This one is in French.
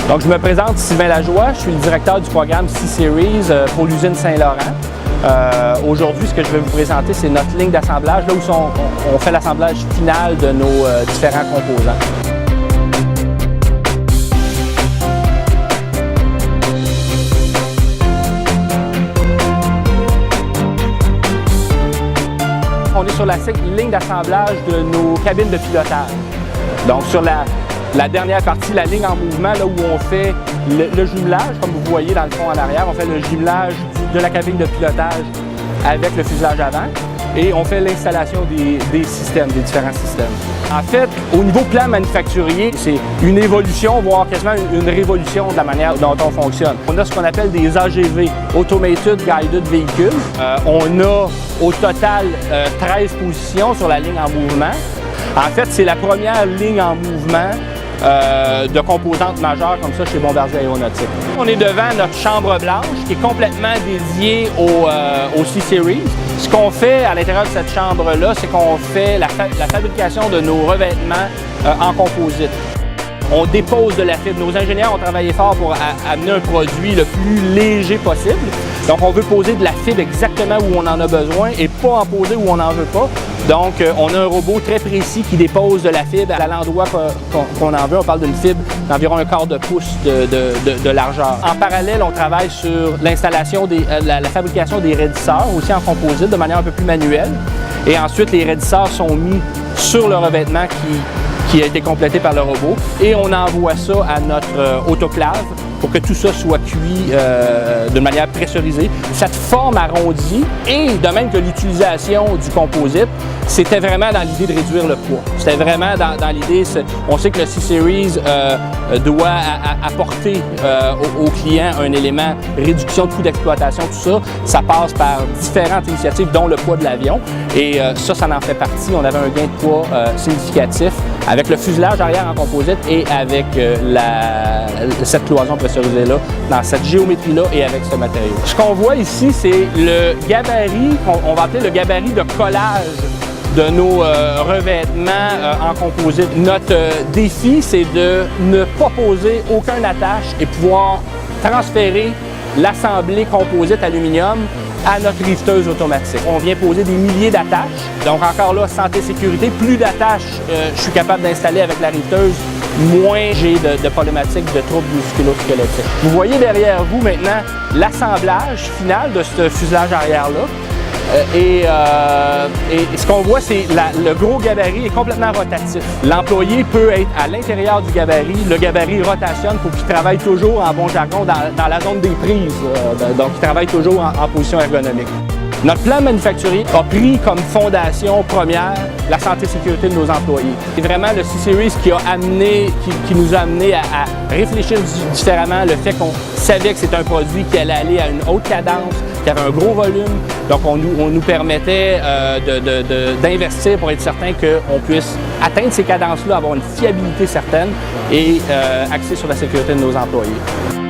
Donc, je me présente, Sylvain Lajoie, je suis le directeur du programme C-Series pour l'usine Saint-Laurent. Aujourd'hui, ce que je vais vous présenter, c'est notre ligne d'assemblage, là où on fait l'assemblage final de nos différents composants. On est sur la ligne d'assemblage de nos cabines de pilotage. Donc, sur la dernière partie, la ligne en mouvement, là où on fait le jumelage, comme vous voyez dans le fond en arrière, on fait le jumelage de la cabine de pilotage avec le fuselage avant et on fait l'installation des systèmes, des différents systèmes. En fait, au niveau plan manufacturier, c'est une évolution, voire quasiment une révolution de la manière dont on fonctionne. On a ce qu'on appelle des AGV, Automated Guided Vehicles. On a au total 13 positions sur la ligne en mouvement. En fait, c'est la première ligne en mouvement de composantes majeures comme ça chez Bombardier Aéronautique. On est devant notre chambre blanche qui est complètement dédiée au C-Series. Ce qu'on fait à l'intérieur de cette chambre-là, c'est qu'on fait la fabrication de nos revêtements en composite. On dépose de la fibre. Nos ingénieurs ont travaillé fort pour amener un produit le plus léger possible. Donc, on veut poser de la fibre exactement où on en a besoin et pas en poser où on n'en veut pas. Donc, on a un robot très précis qui dépose de la fibre à l'endroit qu'on en veut. On parle d'une fibre d'environ 1/4 de pouce de largeur. En parallèle, on travaille sur l'installation, la fabrication des raidisseurs, aussi en composite, de manière un peu plus manuelle. Et ensuite, les raidisseurs sont mis sur le revêtement qui a été complété par le robot. Et on envoie ça à notre autoclave pour que tout ça soit cuit de manière pressurisée. Cette forme arrondie et de même que l'utilisation du composite, c'était vraiment dans l'idée de réduire le poids. C'était vraiment dans l'idée, on sait que le C-Series doit apporter aux clients un élément réduction de coût d'exploitation, tout ça. Ça passe par différentes initiatives, dont le poids de l'avion. Et ça en fait partie. On avait un gain de poids significatif avec le fuselage arrière en composite et avec cette cloison pressurisée-là, dans cette géométrie-là et avec ce matériau. Ce qu'on voit ici, c'est le gabarit, on va appeler le gabarit de collage de nos revêtements en composite. Notre défi, c'est de ne pas poser aucun attache et pouvoir transférer l'assemblée composite aluminium à notre riveteuse automatique. On vient poser des milliers d'attaches. Donc encore là, santé, sécurité. Plus d'attaches je suis capable d'installer avec la riveteuse, moins j'ai de problématiques de troubles musculo-squelettiques. Vous voyez derrière vous maintenant l'assemblage final de ce fuselage arrière-là. Et ce qu'on voit, c'est le gros gabarit est complètement rotatif. L'employé peut être à l'intérieur du gabarit. Le gabarit rotationne pour qu'il travaille toujours en bon jargon dans la zone des prises. Donc, il travaille toujours en position ergonomique. Notre plan manufacturier a pris comme fondation première la santé et sécurité de nos employés. C'est vraiment le C-Series qui nous a amené à réfléchir différemment, le fait qu'on savait que c'était un produit qui allait aller à une haute cadence, qui avait un gros volume. Donc, on nous permettait d'investir pour être certain qu'on puisse atteindre ces cadences-là, avoir une fiabilité certaine et axer sur la sécurité de nos employés.